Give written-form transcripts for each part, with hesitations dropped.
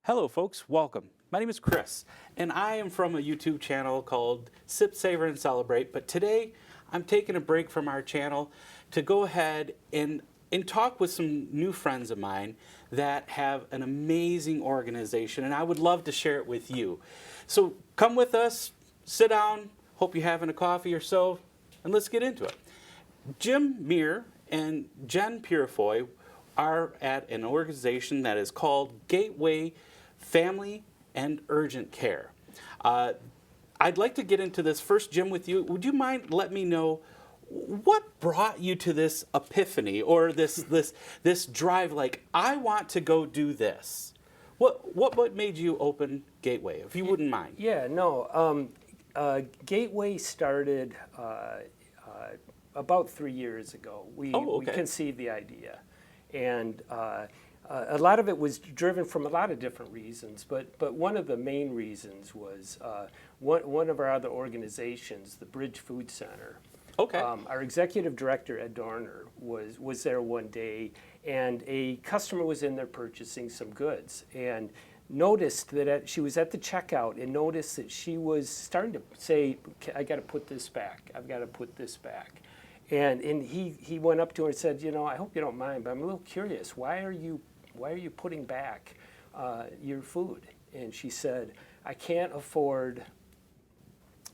Hello folks, welcome. My name is Chris, and I am from a YouTube channel called Sip, Savor, and Celebrate, but today I'm taking a break from our channel to go ahead and talk with some new friends of mine that have an amazing organization, and I would love to share it with you. So come with us, sit down, hope you're having a coffee or so, and let's get into it. Jim Meir and Jen Purifoy are at an organization that is called Gateway Family and Urgent Care. I'd like to get into this first, Jim, with you. Would you mind let me know what brought you to this epiphany or this drive? Like, I want to go do this. What made you open Gateway, if you wouldn't mind? Yeah, no. Gateway started about 3 years ago. We conceived the idea, and a lot of it was driven from a lot of different reasons, but one of the main reasons was one of our other organizations, the Bridge Food Center. Okay. Our executive director, Ed Dorner, was there one day, and a customer was in there purchasing some goods, and noticed that she was at the checkout and noticed that she was starting to say, I got to put this back, I've got to put this back. And he went up to her and said, you know, I hope you don't mind, but I'm a little curious. Why are you putting back your food? And she said, I can't afford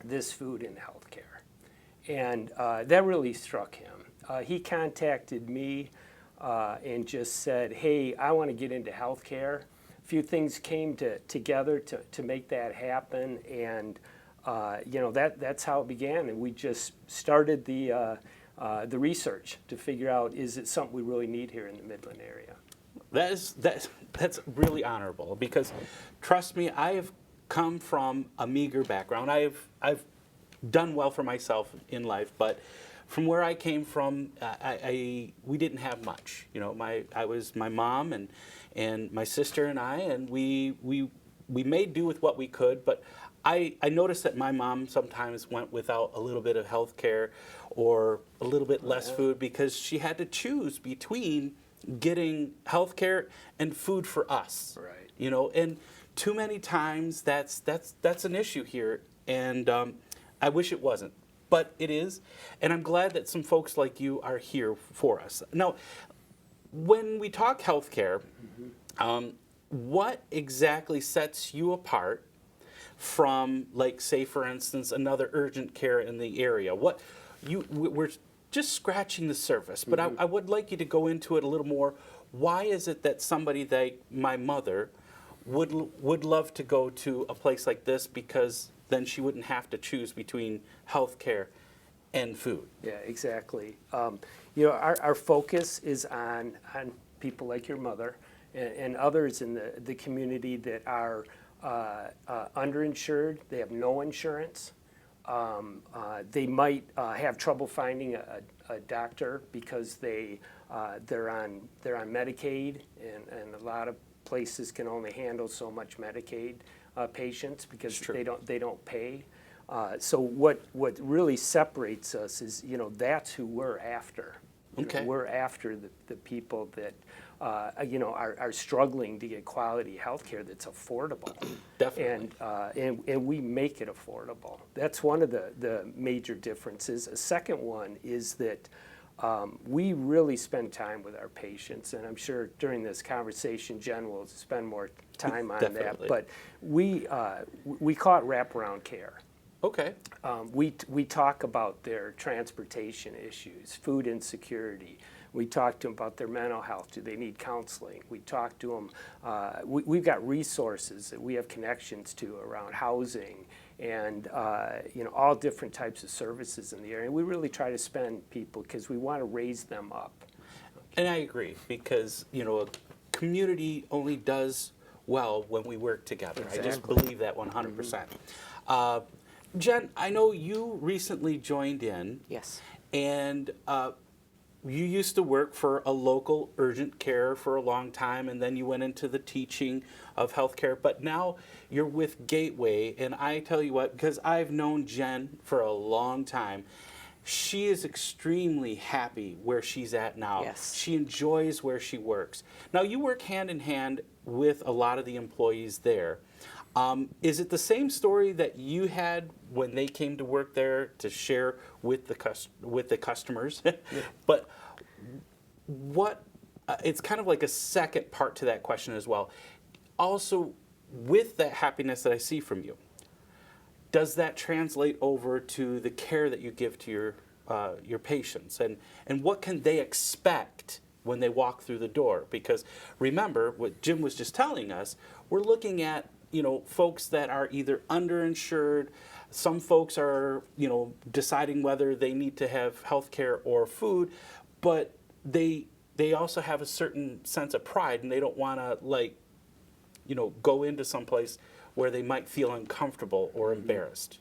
this food in healthcare. And that really struck him. He contacted me and just said, hey, I want to get into healthcare. A few things came together to make that happen, and you know, that's how it began. And we just started the research to figure out, is it something we really need here in the Midland area? That's really honorable, because trust me, I have come from a meager background. I've done well for myself in life, but from where I came from, we didn't have much. You know, I was my mom and my sister and I, and we made do with what we could. But I noticed that my mom sometimes went without a little bit of health care or a little bit less food, because she had to choose between getting health care and food for us. Right. You know, and too many times that's an issue here, and I wish it wasn't, but it is, and I'm glad that some folks like you are here for us. Now, when we talk healthcare, what exactly sets you apart from, like, say, for instance, another urgent care in the area? We're just scratching the surface, but I would like you to go into it a little more. Why is it that somebody like my mother would love to go to a place like this, because then she wouldn't have to choose between health care and food? Yeah, exactly. You know, our focus is on people like your mother and others in the community that are underinsured. They have no insurance. They might have trouble finding a doctor because they're on Medicaid, and a lot of places can only handle so much Medicaid patients because they don't pay. So what really separates us is, you know, that's who we're after. Okay. You know, we're after the people that you know, are struggling to get quality health care that's affordable. Definitely. And we make it affordable. That's one of the major differences. A second one is that we really spend time with our patients, and I'm sure during this conversation Jen will spend more time on that. But we call it wraparound care. Okay. We talk about their transportation issues, food insecurity. We talk to them about their mental health. Do they need counseling? We talk to them. We've got resources that we have connections to around housing and you know, all different types of services in the area. We really try to spend people because we want to raise them up. And I agree, because, you know, a community only does well when we work together. Exactly. I just believe that 100%. Jen, I know you recently joined in. Yes. And you used to work for a local urgent care for a long time, and then you went into the teaching of healthcare. But now you're with Gateway, and I tell you what, because I've known Jen for a long time, she is extremely happy where she's at now. Yes. She enjoys where she works. Now, you work hand in hand with a lot of the employees there. Is it the same story that you had when they came to work there to share with the customers? But what it's kind of like a second part to that question as well. Also, with that happiness that I see from you, does that translate over to the care that you give to your patients, and what can they expect when they walk through the door? Because remember what Jim was just telling us, we're looking at folks that are either underinsured. Some folks are deciding whether they need to have health care or food, but they also have a certain sense of pride, and they don't want to go into some place where they might feel uncomfortable or embarrassed.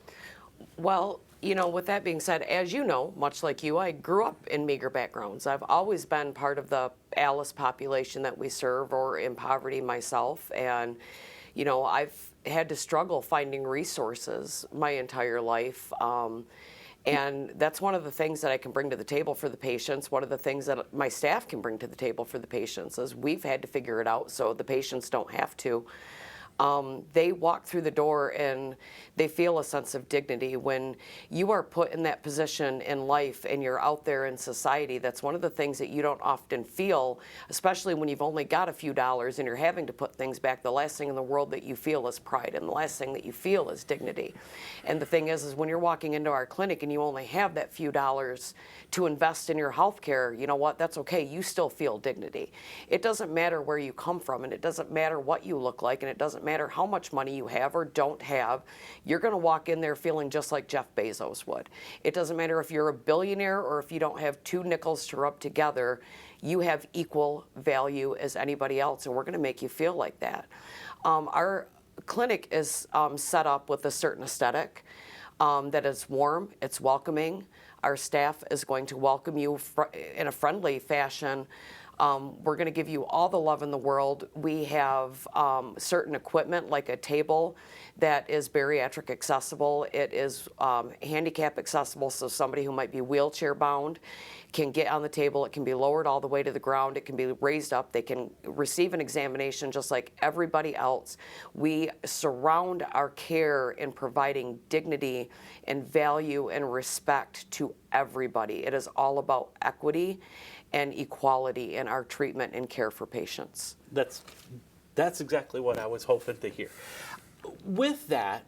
Well, with that being said, as you know, much like you, I grew up in meager backgrounds. I've always been part of the ALICE population that we serve, or in poverty myself, and I've had to struggle finding resources my entire life. And that's one of the things that I can bring to the table for the patients. One of the things that my staff can bring to the table for the patients is we've had to figure it out so the patients don't have to. They walk through the door and they feel a sense of dignity. When you are put in that position in life and you're out there in society, that's one of the things that you don't often feel, especially when you've only got a few dollars and you're having to put things back. The last thing in the world that you feel is pride, and the last thing that you feel is dignity. And the thing is when you're walking into our clinic and you only have that few dollars to invest in your health care, you know what, that's okay. You still feel dignity. It doesn't matter where you come from, and it doesn't matter what you look like, and it doesn't matter how much money you have or don't have. You're going to walk in there feeling just like Jeff Bezos would. It doesn't matter if you're a billionaire or if you don't have two nickels to rub together. You have equal value as anybody else, and we're going to make you feel like that. Our clinic is set up with a certain aesthetic that is warm, it's welcoming. Our staff is going to welcome you in a friendly fashion. We're going to give you all the love in the world. We have certain equipment, like a table that is bariatric accessible. It is handicap accessible, so somebody who might be wheelchair bound can get on the table. It can be lowered all the way to the ground. It can be raised up. They can receive an examination just like everybody else. We surround our care in providing dignity and value and respect to everybody. It is all about equity and equality in our treatment and care for patients. That's exactly what I was hoping to hear. With that,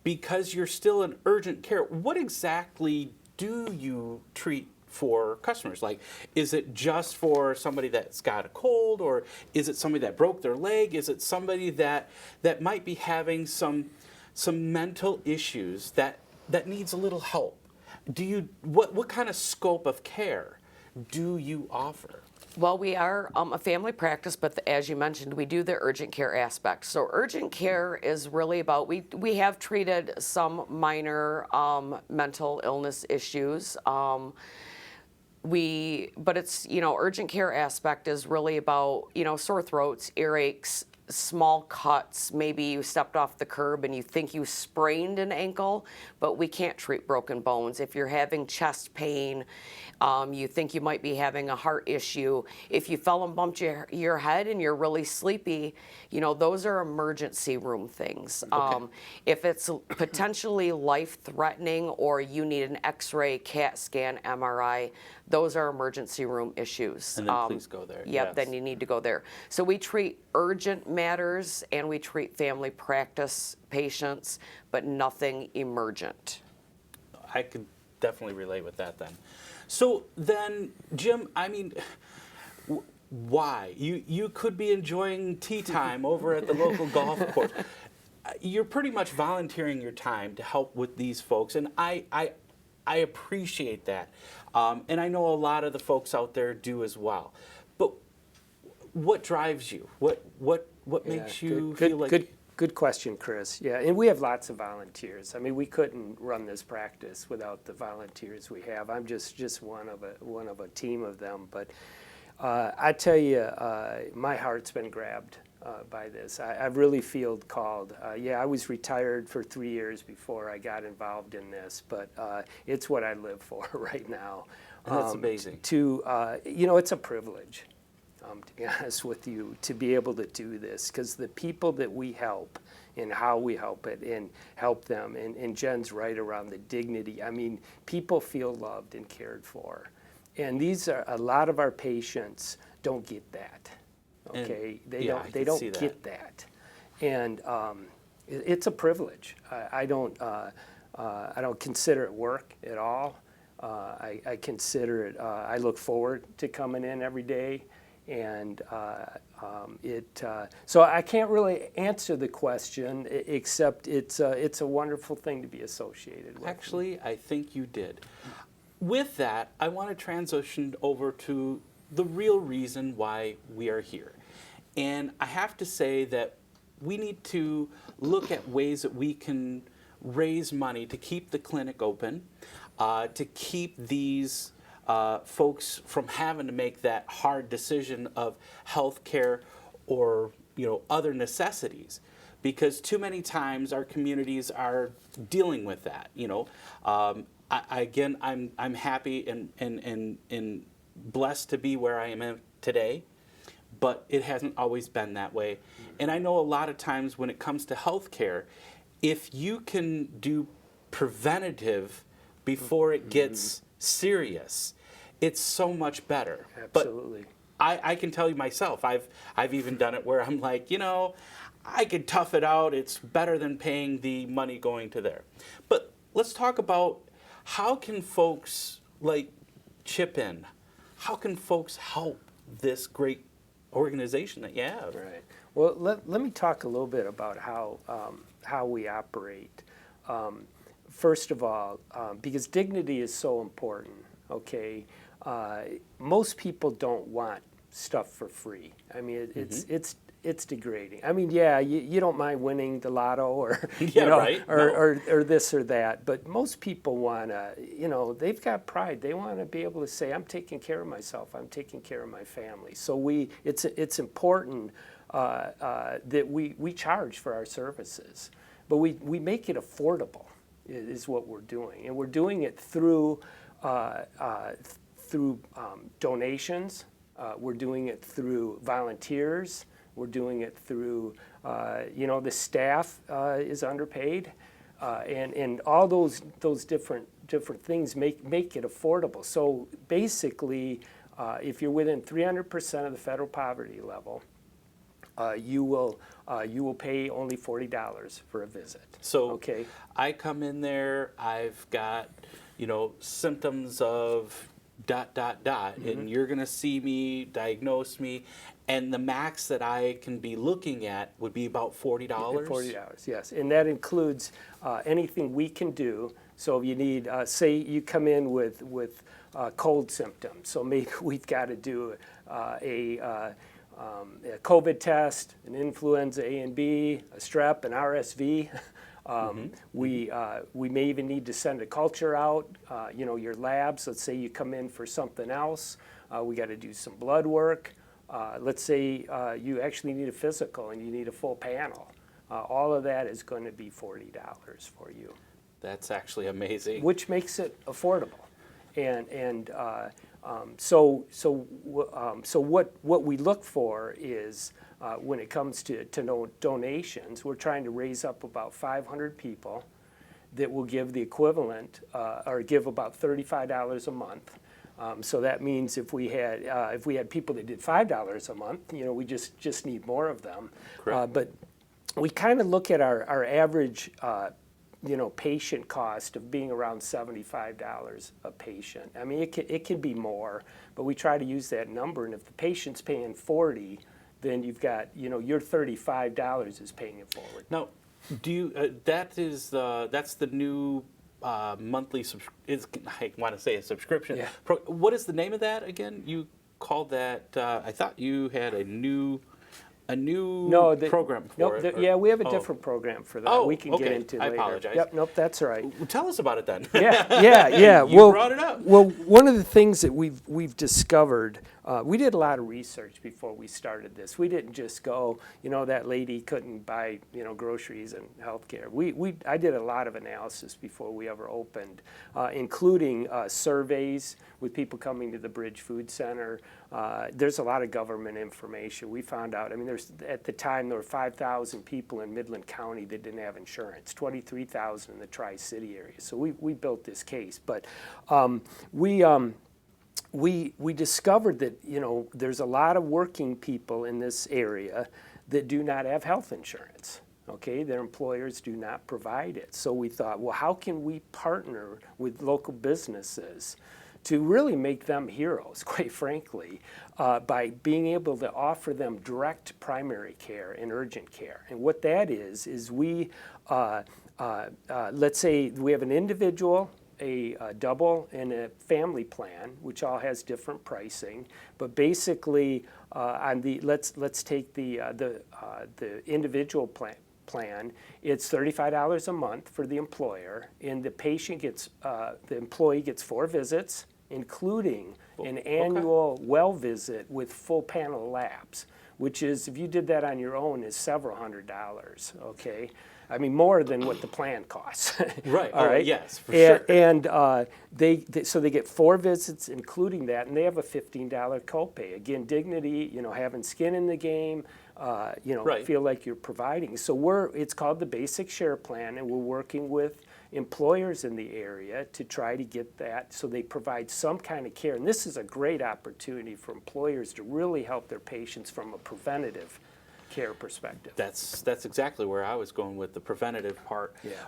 because you're still in urgent care, what exactly do you treat for customers? Like, is it just for somebody that's got a cold, or is it somebody that broke their leg? Is it somebody that might be having some mental issues that needs a little help? What kind of scope of care do you offer? Well, we are a family practice, but as you mentioned, we do the urgent care aspect. So urgent care is really about, we have treated some minor mental illness issues. But it's, urgent care aspect is really about, sore throats, earaches, small cuts. Maybe you stepped off the curb and you think you sprained an ankle, but we can't treat broken bones. If you're having chest pain, you think you might be having a heart issue. If you fell and bumped your head and you're really sleepy, those are emergency room things. Okay. If it's potentially life-threatening or you need an X-ray, CAT scan, MRI, those are emergency room issues. And then please go there. Yep, Yes. Then you need to go there. So we treat urgent matters and we treat family practice patients, but nothing emergent. I could definitely relate with that then. So then, Jim, why? You could be enjoying tea time over at the local golf course. You're pretty much volunteering your time to help with these folks, and I appreciate that. And I know a lot of the folks out there do as well. But what drives you? What makes you feel like... Good question, Chris. Yeah, and we have lots of volunteers. We couldn't run this practice without the volunteers we have. I'm just one of a team of them. But I tell you, my heart's been grabbed by this. I really feel called. Yeah, I was retired for 3 years before I got involved in this, but it's what I live for right now. And that's amazing. It's a privilege, to be honest with you, to be able to do this, because the people that we help and how we help it and help them, and Jen's right around the dignity. I mean, people feel loved and cared for. And these are, a lot of our patients don't get that. Okay, they don't get that, and it's a privilege. I don't consider it work at all. I consider it. I look forward to coming in every day, and so I can't really answer the question except it's a wonderful thing to be associated with. Actually, I think you did. With that, I want to transition over to the real reason why we are here. And I have to say that we need to look at ways that we can raise money to keep the clinic open, to keep these folks from having to make that hard decision of health care or other necessities. Because too many times our communities are dealing with that. I'm happy and blessed to be where I am today, but it hasn't always been that way. And I know a lot of times when it comes to health care, if you can do preventative before it gets serious, it's so much better. Absolutely. But I can tell you myself, I've even done it where I'm like, I could tough it out. It's better than paying the money going to there. But let's talk about how can folks chip in? How can folks help this great organization that you have? Right. Well, let me talk a little bit about how we operate. First of all, because dignity is so important, okay, most people don't want stuff for free. I mean, it's degrading. I mean, yeah, you don't mind winning the lotto or or this or that, but most people want to, they've got pride. They want to be able to say, I'm taking care of myself. I'm taking care of my family. So it's important that we charge for our services, but we make it affordable is what we're doing, and we're doing it through donations. We're doing it through volunteers. We're doing it through, the staff is underpaid, and all those different things make it affordable. So basically, if you're within 300% of the federal poverty level, you will pay only $40 for a visit. So okay, I come in there, I've got symptoms of ... and you're going to see me, diagnose me, and the max that I can be looking at would be about $40? $40, yes. And that includes anything we can do. So if you need, say you come in with cold symptoms, so maybe we've got to do a COVID test, an influenza A and B, a strep, an RSV. We may even need to send a culture out, your labs. Let's say you come in for something else. We got to do some blood work. Let's say you actually need a physical and you need a full panel. All of that is going to be $40 for you. That's actually amazing. Which makes it affordable. So what we look for is when it comes to donations, we're trying to raise up about 500 people that will give the equivalent or give about $35 a month. So that means if we had people that did $5 a month, we just need more of them. But we kind of look at our average patient cost of being around $75 a patient. I mean, it can be more, but we try to use that number. And if the patient's paying $40, then you've got, your $35 is paying it forward. Now, do you? That's the new monthly. I want to say a subscription. Yeah. What is the name of that again? You called that. I thought you had a new program for it. Yeah, we have a different program for that. We can get into later. I apologize. Yep, nope, that's all right. Well, tell us about it then. Yeah. You brought it up. Well, one of the things that we've discovered we did a lot of research before we started this. We didn't just go, that lady couldn't buy, groceries and healthcare. I did a lot of analysis before we ever opened, including surveys with people coming to the Bridge Food Center. There's a lot of government information. We found out, at the time there were 5,000 people in Midland County that didn't have insurance, 23,000 in the Tri-City area. So we built this case. But we discovered that, there's a lot of working people in this area that do not have health insurance. Okay, their employers do not provide it. So we thought, well, how can we partner with local businesses to really make them heroes, quite frankly, by being able to offer them direct primary care and urgent care. And what that is we, let's say we have an individual, a double, and a family plan, which all has different pricing. But basically, on the let's take the individual plan, it's $35 a month for the employer, and the patient gets, the employee gets 4 visits, including an annual well visit with full panel of labs, which is, if you did that on your own, is several $100s, okay? More than what the plan costs. Right. All right. Yes, for sure. And so they get 4 visits, including that, and they have a $15 copay. Again, dignity, having skin in the game, Right. feel like you're providing. So it's called the Basic Share Plan, and we're working with employers in the area to try to get that so they provide some kind of care. And this is a great opportunity for employers to really help their patients from a preventative care perspective. That's exactly where I was going with the preventative part. Yeah.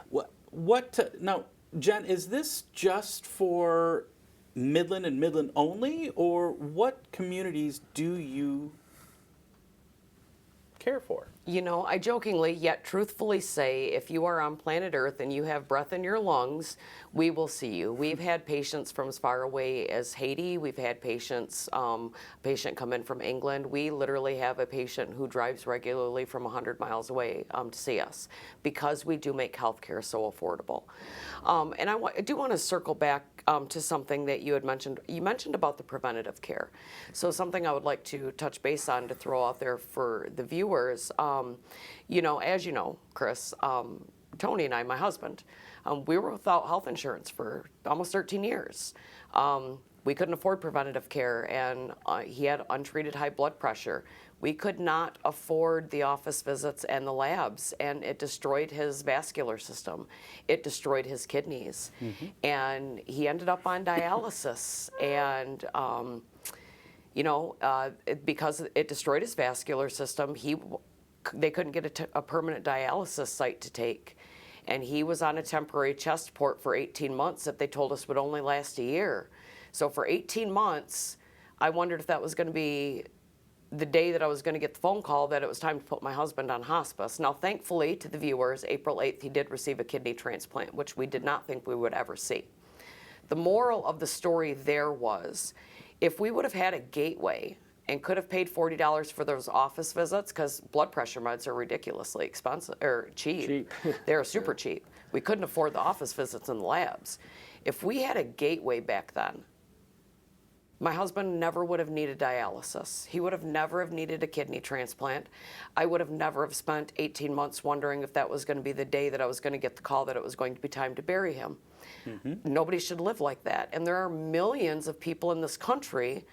Now, Jen, is this just for Midland and Midland only, or what communities do you care for? I jokingly yet truthfully say, if you are on planet Earth and you have breath in your lungs, we will see you. We've had patients from as far away as Haiti. We've had patients, patient come in from England. We literally have a patient who drives regularly from 100 miles away to see us, because we do make healthcare so affordable. And I do want to circle back to something that you had mentioned. You mentioned about the preventative care. So something I would like to touch base on to throw out there for the viewers. As you know, Chris, Tony and I, my husband, we were without health insurance for almost 13 years. We couldn't afford preventative care, and he had untreated high blood pressure. We could not afford the office visits and the labs, and it destroyed his vascular system. It destroyed his kidneys. Mm-hmm. And he ended up on dialysis. And, because it destroyed his vascular system, they couldn't get a permanent dialysis site to take. And he was on a temporary chest port for 18 months that they told us would only last a year. So for 18 months, I wondered if that was going to be the day that I was going to get the phone call that it was time to put my husband on hospice. Now, thankfully, to the viewers, April 8th, he did receive a kidney transplant, which we did not think we would ever see. The moral of the story there was, if we would have had a gateway and could have paid $40 for those office visits, because blood pressure meds are ridiculously expensive, or cheap. They're super cheap. We couldn't afford the office visits and the labs. If we had a gateway back then, my husband never would have needed dialysis. He would have never have needed a kidney transplant. I would have never have spent 18 months wondering if that was going to be the day that I was going to get the call that it was going to be time to bury him. Mm-hmm. Nobody should live like that. And there are millions of people in this country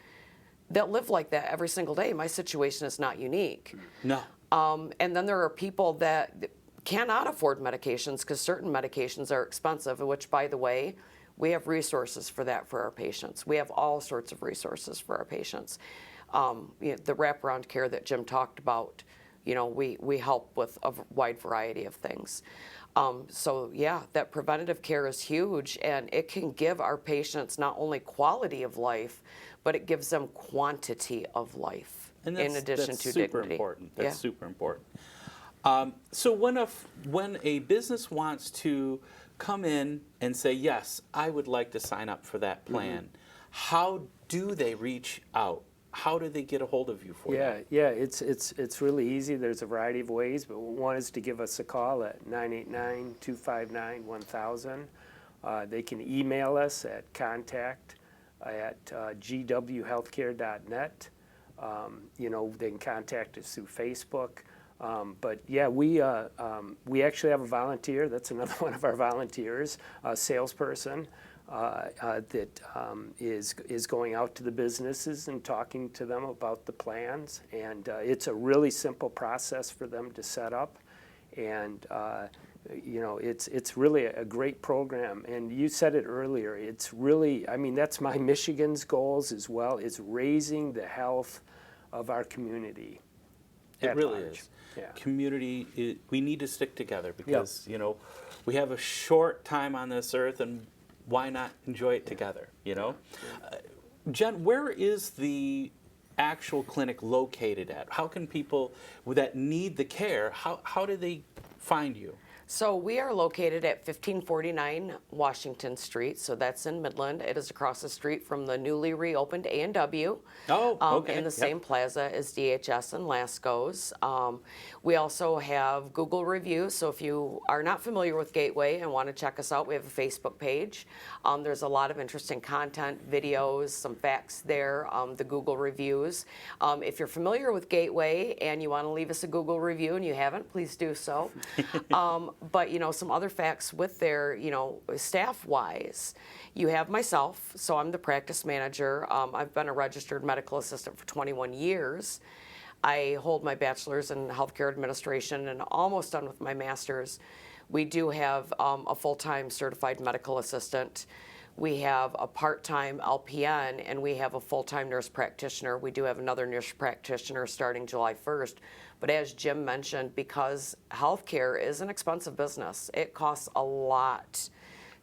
that live like that every single day. My situation is not unique. No. And then there are people that cannot afford medications because certain medications are expensive, which, by the way, we have resources for that for our patients. We have all sorts of resources for our patients. The wraparound care that Jim talked about, we help with a wide variety of things. So yeah, that preventative care is huge, and it can give our patients not only quality of life, but it gives them quantity of life in addition to dignity. Important. That's super important. So when a business wants to come in and say, yes, I would like to sign up for that plan, mm-hmm. how do they reach out? How do they get a hold of you for that? Yeah, it's really easy. There's a variety of ways, but one is to give us a call at 989-259-1000. They can email us at contact at gwhealthcare.net. They can contact us through Facebook. But yeah, we actually have a volunteer. That's another one of our volunteers, a salesperson that is going out to the businesses and talking to them about the plans. And it's a really simple process for them to set up. And it's really a great program. And you said it earlier. It's really, I mean, that's my Michigan's goals as well. Is raising the health of our community. It really large. is. Yeah. Community, we need to stick together because, we have a short time on this earth, and why not enjoy it together, Jen, where is the actual clinic located at? How can people that need the care, how do they find you? So we are located at 1549 Washington Street, so that's in Midland. It is across the street from the newly reopened A&W. Oh, okay. In the same plaza as DHS and Lasco's. We also have Google reviews, so if you are not familiar with Gateway and want to check us out, we have a Facebook page. There's a lot of interesting content, videos, some facts there, the Google reviews. If you're familiar with Gateway and you want to leave us a Google review and you haven't, please do so. But, some other facts with their, staff-wise. You have myself, so I'm the practice manager. I've been a registered medical assistant for 21 years. I hold my bachelor's in healthcare administration and almost done with my master's. We do have a full-time certified medical assistant. We have a part-time LPN, and we have a full-time nurse practitioner. We do have another nurse practitioner starting July 1st. But as Jim mentioned, because healthcare is an expensive business, it costs a lot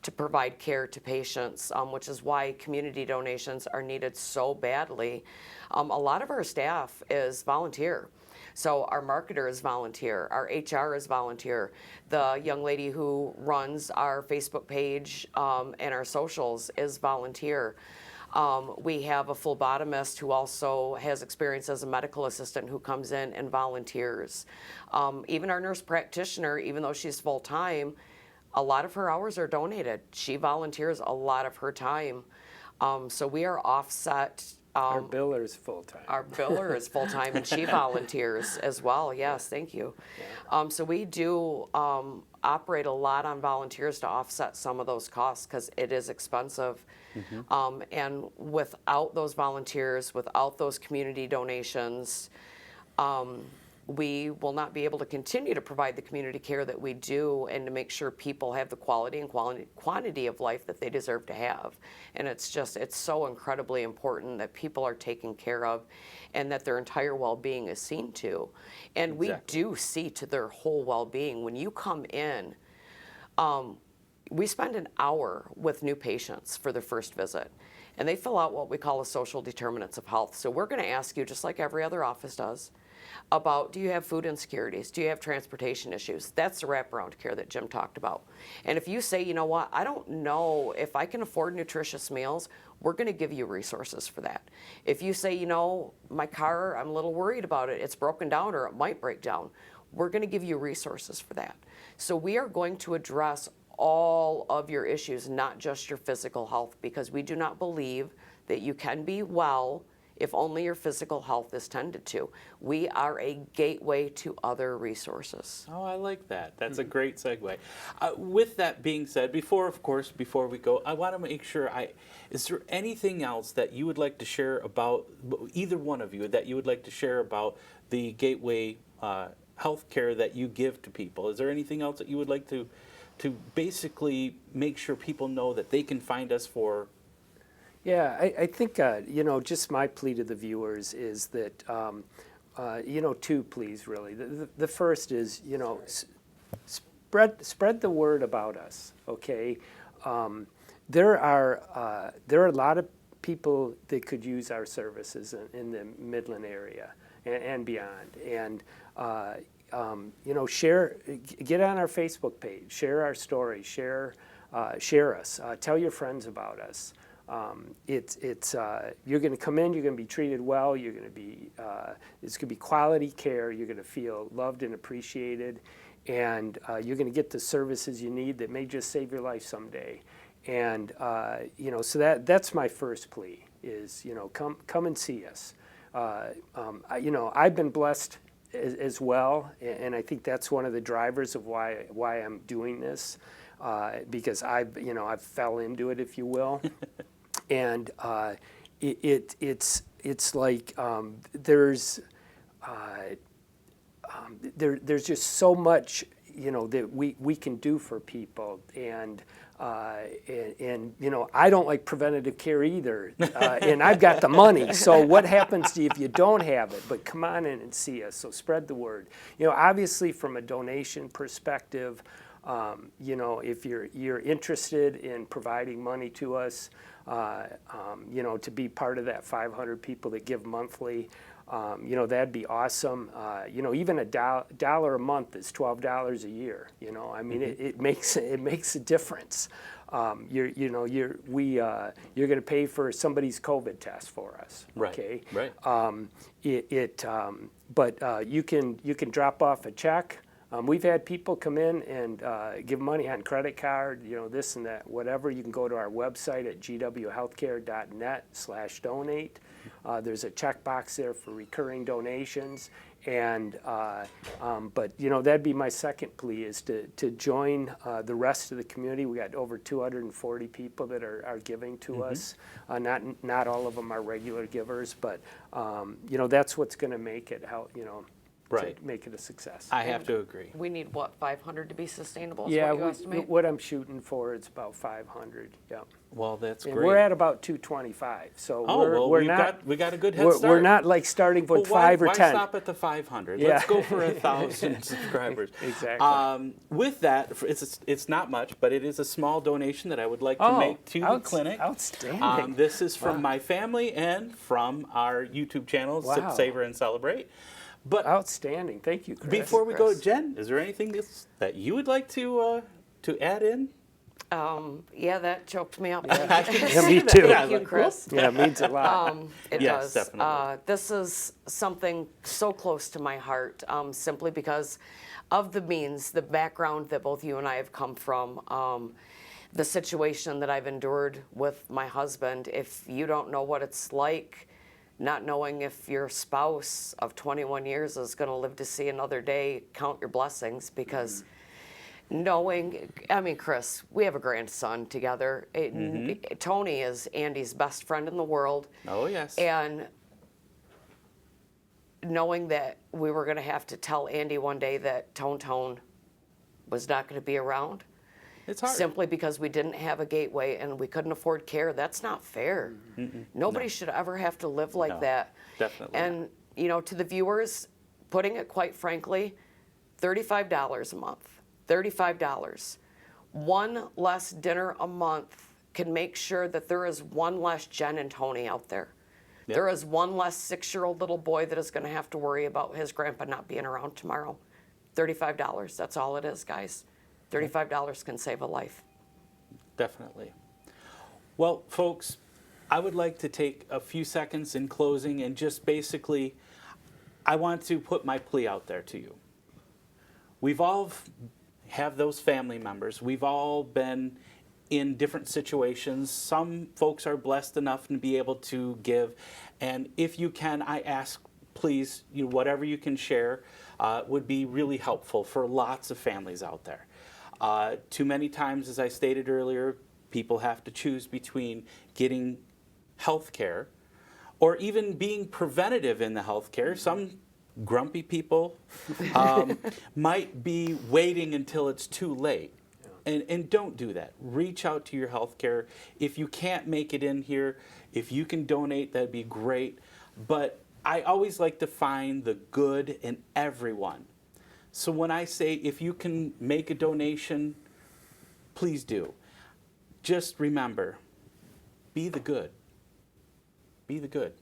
to provide care to patients, which is why community donations are needed so badly. A lot of our staff is volunteer. So our marketer is volunteer, our HR is volunteer. The young lady who runs our Facebook page and our socials is volunteer. We have a phlebotomist who also has experience as a medical assistant who comes in and volunteers. Even our nurse practitioner, even though she's full-time, a lot of her hours are donated. She volunteers a lot of her time. So we are offset. Our biller is full-time. Our biller is full-time, and she volunteers as well. Yes, thank you. Yeah. So we do operate a lot on volunteers to offset some of those costs because it is expensive. Mm-hmm. And without those volunteers, without those community donations, we will not be able to continue to provide the community care that we do and to make sure people have the quality and quantity of life that they deserve to have. And it's so incredibly important that people are taken care of and that their entire well-being is seen to. And exactly. We do see to their whole well-being. When you come in, we spend an hour with new patients for their first visit. And they fill out what we call a social determinants of health. So we're going to ask you, just like every other office does, about do you have food insecurities? Do you have transportation issues? That's the wraparound care that Jim talked about. And if you say, you know what, I don't know if I can afford nutritious meals, we're going to give you resources for that. If you say, my car, I'm a little worried about it, it's broken down or it might break down, we're going to give you resources for that. So we are going to address all of your issues, not just your physical health, because we do not believe that you can be well if only your physical health is tended to. We are a gateway to other resources. Oh, I like that. That's a great segue. With that being said, before we go, I want to make sure, is there anything else that you would like to share about, either one of you, that you would like to share about the Gateway healthcare that you give to people? Is there anything else that you would like to basically make sure people know that they can find us for? Yeah, I think, just my plea to the viewers is that, two pleas really. The first is, spread the word about us, okay? There are a lot of people that could use our services in the Midland area and beyond. And, share, get on our Facebook page, share our story, share us, tell your friends about us. You're going to come in, you're going to be treated well, it's going to be quality care, you're going to feel loved and appreciated, and you're going to get the services you need that may just save your life someday. And you know, so that's my first plea is, you know, come and see us. You know, I've been blessed as well, and I think that's one of the drivers of why I'm doing this, because you know, I fell into it, if you will, and it's like there's just so much, you know, that we can do for people, and you know, I don't like preventative care either, and I've got the money. So what happens to you if you don't have it? But come on in and see us. So spread the word. You know, obviously from a donation perspective, you know, if you're interested in providing money to us, you know, to be part of that 500 people that give monthly. You know, that'd be awesome. You know, even $1 a month is $12 a year. You know, I mean, it makes a difference. You're going to pay for somebody's COVID test for us. Okay. Right. But you can drop off a check. We've had people come in and give money on credit card, you know, this and that, whatever. You can go to our website at gwhealthcare.net/donate. There's a checkbox there for recurring donations. And but, you know, that'd be my second plea is to join the rest of the community. We got over 240 people that are giving to us. Not all of them are regular givers, but, you know, that's what's going to make it, you know, Right. to make it a success. I have to agree. We need, what, 500 to be sustainable, is Yeah, what you estimate? what I'm shooting for is about 500. Yeah, Well, that's and great. we're at about 225. So Oh, well, we're we not got a good head start. we're not like starting with Well, 5 or why 10. stop at the 500? Yeah. Let's go for 1,000 subscribers. Exactly. With that, it's not much, but it is a small donation that I would like to make to the clinic. Outstanding. This is from my family and from our YouTube channel, Wow. Sip, Savor, and Celebrate. But Outstanding. Thank you, Chris. before we go, Chris. Jen, is there anything that you would like to add in? Yeah, that choked me up. Yeah, me too. Thank you, Chris. Yeah, it means a lot. It Yes, does. definitely. This is something so close to my heart, simply because of the means, the background that both you and I have come from, the situation that I've endured with my husband. If you don't know what it's like, not knowing if your spouse of 21 years is going to live to see another day, count your blessings, because knowing, I mean, Chris, we have a grandson together. Tony is Andy's best friend in the world. Oh, yes. And knowing that we were going to have to tell Andy one day that Tone was not going to be around, It's hard. simply because we didn't have a gateway and we couldn't afford care, that's not fair. Nobody should ever have to live like No, that. definitely And, you know, to the viewers, putting it quite frankly, $35 a month. $35. One less dinner a month can make sure that there is one less Jen and Tony out there. Yep. There is one less 6-year-old little boy that is going to have to worry about his grandpa not being around tomorrow. $35, that's all it is, guys. $35 can save a life. Definitely. Well, folks, I would like to take a few seconds in closing and just basically, I want to put my plea out there to you. We've all have those family members. We've all been in different situations. Some folks are blessed enough to be able to give. And if you can, I ask, please, whatever you can share would be really helpful for lots of families out there. Too many times, as I stated earlier, people have to choose between getting health care or even being preventative in the health care. Some grumpy people might be waiting until it's too late. And don't do that. Reach out to your health care. If you can't make it in here, if you can donate, that'd be great. But I always like to find the good in everyone. So when I say if you can make a donation, please do. Just remember, be the good. Be the good.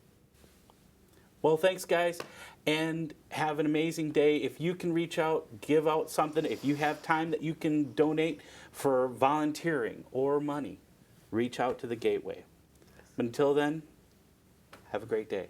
Well, thanks, guys, and have an amazing day. If you can reach out, give out something. If you have time that you can donate for volunteering or money, reach out to the Gateway. Until then, have a great day.